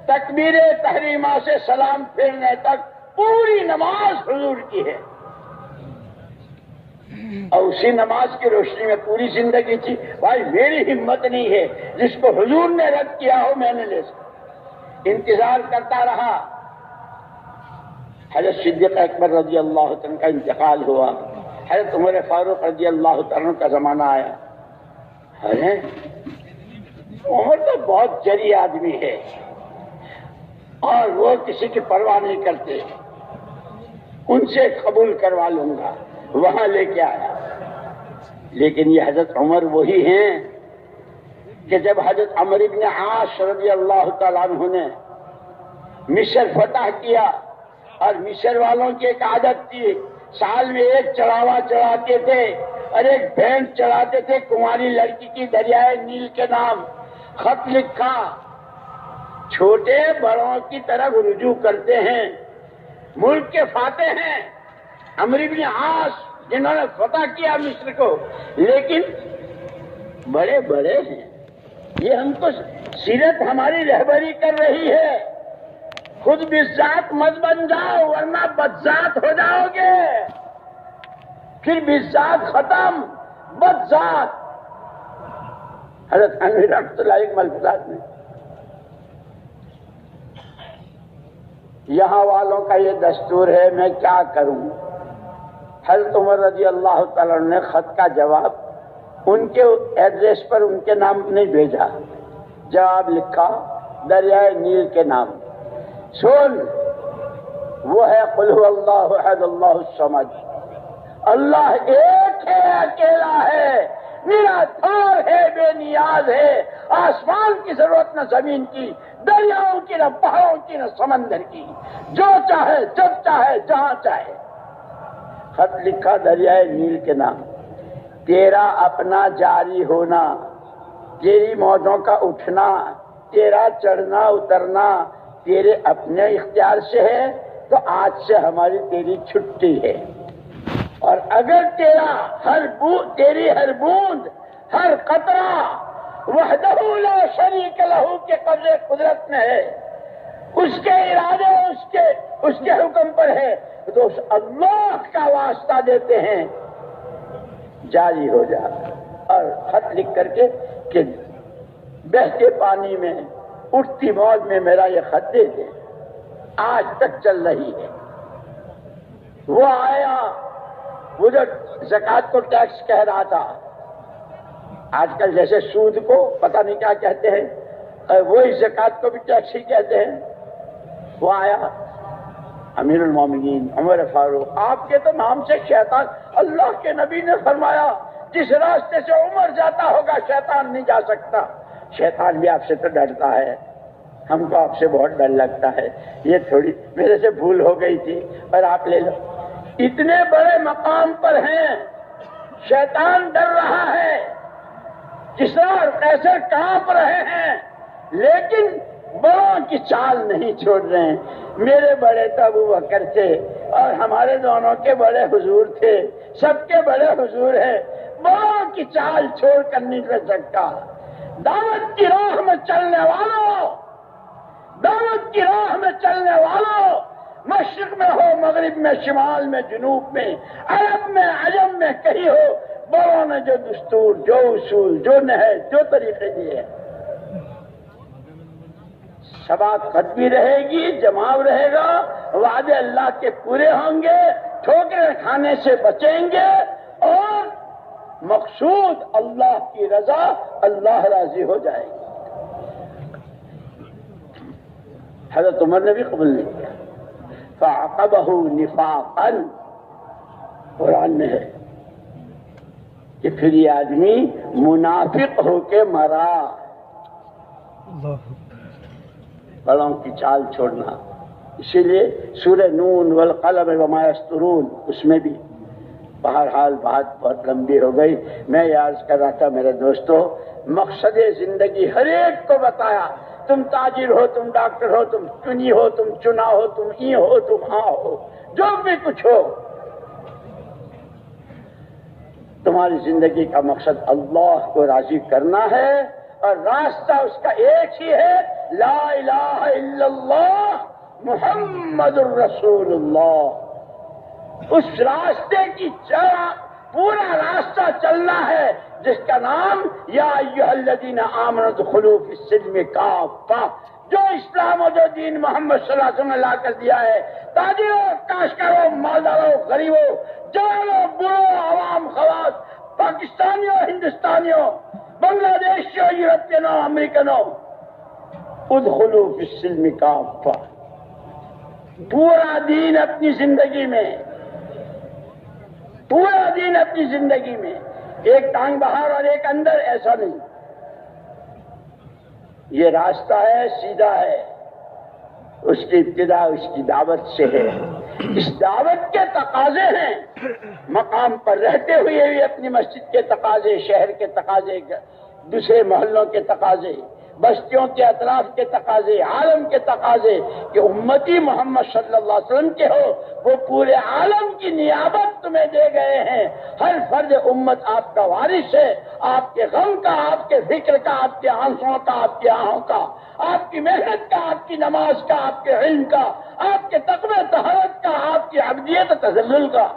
تکبیر تحریمہ سے سلام پھیرنے تک پوری نماز حضور کی ہے، اور اسی نماز کی روشنی میں پوری زندگی تھی۔ بھائی میری ہمت نہیں ہے، جس کو حضور نے رد کیا ہو میں نے لے سکتا۔ انتظار کرتا رہا، حضرت صدیق اکبر رضی اللہ عنہ کا انتقال ہوا، حضرت عمر فاروق رضی اللہ عنہ کا زمانہ آیا۔ ارے عمر تو بہت جری آدمی ہے، اور وہ کسی کی پرواہ نہیں کرتے، ان سے قبول کروا لوں گا، وہاں لے کے آیا۔ لیکن یہ حضرت عمر وہی ہیں کہ جب حضرت عمرو بن عاص رضی اللہ تعالیٰ عنہ نے مصر فتح کیا، اور مصر والوں کی ایک عادت تھی، سال میں ایک چڑھاوا چڑھاتے تھے، اور ایک بھینس چڑھاتے تھے کنواری لڑکی کی، دریائے نیل کے نام خط لکھا، چھوٹے بڑوں کی طرف رجوع کرتے ہیں، ملک کے فاتح ہیں عمرو بن عاص جنہوں نے فتح کیا مصر کو، لیکن بڑے بڑے ہیں، یہ ہم کو سیرت ہماری رہبری کر رہی ہے، خود بذات مت بن جاؤ ورنہ بدذات ہو جاؤ گے، پھر بذات ختم، بدذات۔ حضرت انوری رحمۃ اللہ علیہ ملفوظات میں یہاں والوں کا یہ دستور ہے، میں کیا کروں؟ حضرت عمر رضی اللہ تعالیٰ نے خط کا جواب ان کے ایڈریس پر ان کے نام نہیں بھیجا، جواب لکھا دریائے نیل کے نام، سن وہ ہے قل هو اللہ احد اللہ الصمد، اللہ ایک ہے، اکیلا ہے، نراتار ہے، بے نیاز ہے، آسمان کی ضرورت نہ زمین کی، دریاؤں کی نہ پہاڑوں کی نہ سمندر کی، جو چاہے جب چاہے جہاں چاہے۔ خط لکھا دریائے نیل کے نام، تیرا اپنا جاری ہونا، تیری موجوں کا اٹھنا، تیرا چڑھنا اترنا تیرے اپنے اختیار سے ہے، تو آج سے ہماری تیری چھٹی ہے، اور اگر تیری ہر بوند ہر قطرہ وحدہ لا شریک لہ کے قبضے قدرت میں ہے، اس کے ارادے اس کے حکم پر ہے تو اللہ کا واسطہ دیتے ہیں جاری ہو جائے، اور خط لکھ کر کے کہ بہتے پانی میں اٹھتی موج میں میرا یہ خط دے دے، آج تک چل رہی ہے۔ وہ آیا، وہ جو زکوٰۃ کو ٹیکس کہہ رہا تھا، آج کل جیسے سود کو پتہ نہیں کیا کہتے ہیں، وہی زکوٰۃ کو بھی ٹیکس ہی کہتے ہیں۔ وہ آیا امیر المومنین عمر فاروق، آپ کے تو نام سے شیطان، اللہ کے نبی نے فرمایا جس راستے سے عمر جاتا ہوگا شیطان نہیں جا سکتا۔ شیطان بھی آپ سے تو ڈرتا ہے، ہم کو آپ سے بہت ڈر لگتا ہے، یہ تھوڑی میرے سے بھول ہو گئی تھی، پر آپ لے لو۔ اتنے بڑے مقام پر ہیں، شیطان ڈر رہا ہے، کسریٰ اور قیصر کانپ رہے ہیں، لیکن بڑوں کی چال نہیں چھوڑ رہے ہیں۔ میرے بڑے تو ابو بکر تھے اور ہمارے دونوں کے بڑے حضور تھے، سب کے بڑے حضور ہیں، بڑوں کی چال چھوڑ کر نہیں رہ سکتا۔ دعوت کی راہ میں چلنے والوں، دعوت کی راہ میں چلنے والوں، مشرق میں ہو، مغرب میں، شمال میں، جنوب میں، عرب میں، عجم میں، کہیں ہو، بڑوں نے جو دستور، جو اصول، جو نہج، جو طریقے دیے، شباقت بھی رہے گی، جماؤ رہے گا، وعدے اللہ کے پورے ہوں گے، ٹھوکریں کھانے سے بچیں گے، اور مقصود اللہ کی رضا، اللہ راضی ہو جائے گی۔ حضرت عمر نے بھی قبول نہیں کیا، فعقبہ نفاقا، قرآن میں ہے کہ پھر یہ آدمی منافق ہو کے مرا۔ بڑوں کی چال چھوڑنا، اسی لیے سورہ نون والقلم وما یسطرون، اس میں بھی بہرحال بات بہت لمبی ہو گئی۔ میں یہ عرض کر رہا تھا میرے دوستو، مقصد زندگی ہر ایک کو بتایا، تم تاجر ہو، تم ڈاکٹر ہو، تم چنی ہو، تم چنا ہو، تم ای ہو، تم ہاں ہو، جو بھی کچھ ہو، تمہاری زندگی کا مقصد اللہ کو راضی کرنا ہے، اور راستہ اس کا ایک ہی ہے، لا الہ الا اللہ محمد الرسول اللہ۔ اس راستے کی پورا راستہ چلنا ہے جس کا نام یا ایھا الذین آمنوا ادخلوا فی السلم کافہ، جو اسلام و جو دین محمد صلی اللہ علیہ وسلم نے لا کر دیا ہے، تاجروں، کاشتکاروں، مالداروں، غریبوں، جوانوں، بوڑھوں، عوام، خواص، پاکستانیوں، ہندوستانیوں، بنگلہ دیشیوں، یورپینوں، امریکنوں، ادخلوا فی السلم کافہ، پورا دین اپنی زندگی میں، پورا دین اپنی زندگی میں، ایک ٹانگ باہر اور ایک اندر، ایسا نہیں۔ یہ راستہ ہے، سیدھا ہے، اس کی ابتدا اس کی دعوت سے ہے۔ اس دعوت کے تقاضے ہیں، مقام پر رہتے ہوئے بھی اپنی مسجد کے تقاضے، شہر کے تقاضے، دوسرے محلوں کے تقاضے، بستیوں کے اطراف کے تقاضے، عالم کے تقاضے، کہ امتی محمد صلی اللہ علیہ وسلم کے ہو، وہ پورے عالم کی نیابت تمہیں دے گئے ہیں۔ ہر فرد امت آپ کا وارث ہے، آپ کے غم کا، آپ کے فکر کا، آپ کے آنسوؤں کا، آپ کی آہوں کا، آپ کی محنت کا، آپ کی نماز کا، آپ کے علم کا، آپ کے تقوی طہارت کا، آپ کی عبدیت تذلل کا۔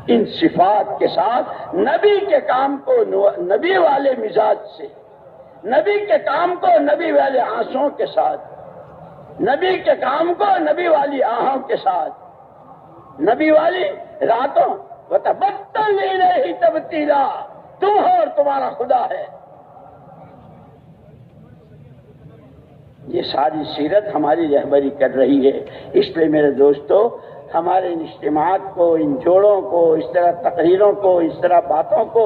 ان صفات کے ساتھ نبی کے کام کو نبی والے مزاج سے، نبی کے کام کو نبی والے آنسوؤں کے ساتھ، نبی کے کام کو نبی والی آہوں کے ساتھ، نبی والی راتوں، وَتَبَتَّلْ إِلَيْهِ تَبْتِيلًا، تم ہو اور تمہارا خدا ہے۔ یہ ساری سیرت ہماری رہبری کر رہی ہے۔ اس لیے میرے دوستو، ہمارے ان اجتماعات کو، ان جوڑوں کو، اس طرح تقریروں کو، اس طرح باتوں کو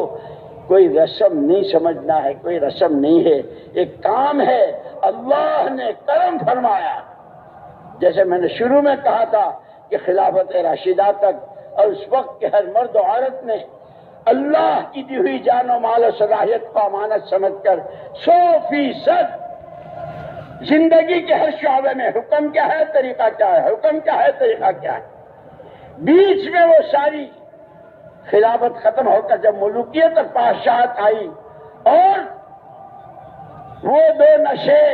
کوئی رسم نہیں سمجھنا ہے، کوئی رسم نہیں ہے، ایک کام ہے۔ اللہ نے کرم فرمایا، جیسے میں نے شروع میں کہا تھا کہ خلافت راشدہ تک اور اس وقت کے ہر مرد و عورت نے اللہ کی دی ہوئی جان و مال و صلاحیت کو امانت سمجھ کر 100% زندگی کے ہر شعبے میں حکم کیا ہے، طریقہ کیا ہے، حکم کیا ہے، طریقہ کیا ہے، بیچ میں وہ ساری خلافت ختم ہو کر جب ملوکیت اور پادشاہت آئی، اور وہ دو نشے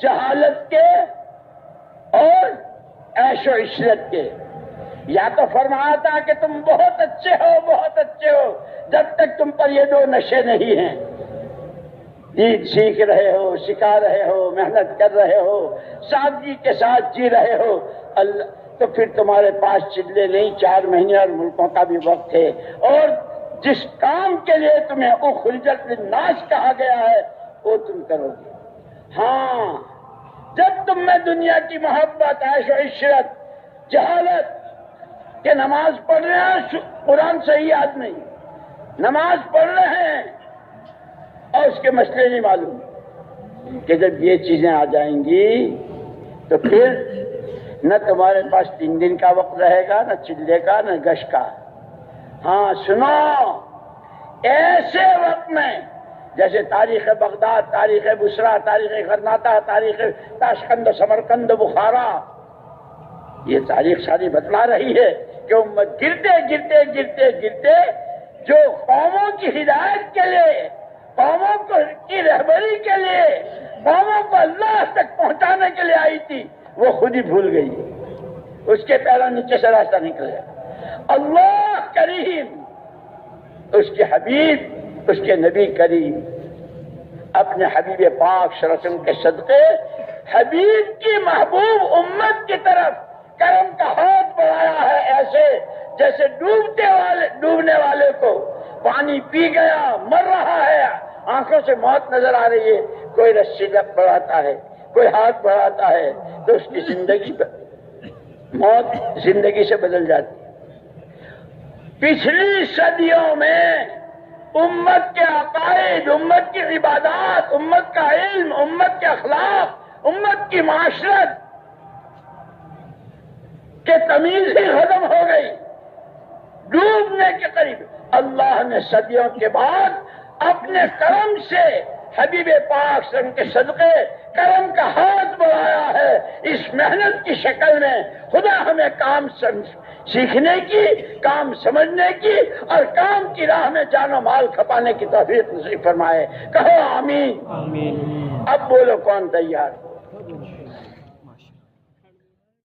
جہالت کے عیش و عشرت کے. یا تو فرمایا تھا کہ تم بہت اچھے ہو، بہت اچھے ہو، جب تک تم پر یہ 2 نشے نہیں ہیں. دین سیکھ رہے ہو، سکھا رہے ہو، محنت کر رہے ہو، سادگی کے ساتھ جی رہے ہو، اللہ تو پھر تمہارے پاس چلے نہیں 4 مہینے اور ملکوں کا بھی وقت ہے. اور جس کام کے لیے تمہیں اخرجت للناس کہا گیا ہے وہ تم کرو گے. ہاں، جب تم میں دنیا کی محبت، عیش و عشرت، جہالت کہ نماز پڑھ رہے ہیں، قرآن صحیح یاد نہیں، نماز پڑھ رہے ہیں اور اس کے مسئلے نہیں معلوم، کہ جب یہ چیزیں آ جائیں گی تو پھر نہ تمہارے پاس 3 دن کا وقت رہے گا، نہ چلے کا، نہ گش کا. ہاں سنو، ایسے وقت میں جیسے تاریخ بغداد، تاریخ بصرہ، تاریخ غرناطہ، تاریخ تاشقند، سمرقند، بخارا، یہ تاریخ ساری بتلا رہی ہے کہ امت گرتے گرتے گرتے گرتے جو قوموں کی ہدایت کے لیے، قوموں کی رہبری کے لیے، قوموں کو اللہ تک پہنچانے کے لیے آئی تھی، وہ خود ہی بھول گئی. اس کے پیروں نیچے سے راستہ نکل گیا. اللہ کریم، اس کے حبیب، اس کے نبی کریم، اپنے حبیب پاک صلی اللہ علیہ وسلم کے صدقے حبیب کی محبوب امت کی طرف کرم کا ہاتھ بڑھایا ہے، ایسے جیسے ڈوبنے والے کو پانی پی گیا، مر رہا ہے، آنکھوں سے موت نظر آ رہی ہے، کوئی رسی بڑھاتا ہے، کوئی ہاتھ بڑھاتا ہے تو اس کی زندگی موت زندگی سے بدل جاتی ہے. پچھلی صدیوں میں امت کے عقائد، امت کی عبادات، امت کا علم، امت کے اخلاق، امت کی معاشرت کہ تمیز ہی ختم ہو گئی، ڈوبنے کے قریب. اللہ نے صدیوں کے بعد اپنے کرم سے حبیب پاک صلی اللہ علیہ وسلم کے صدقے کرم کا ہاتھ بڑھایا ہے. اس محنت کی شکل میں خدا ہمیں کام سیکھنے کی، کام سمجھنے کی اور کام کی راہ میں جان و مال کھپانے کی توفیق نصیب فرمائے. کہو آمین. اب بولو کون تیار؟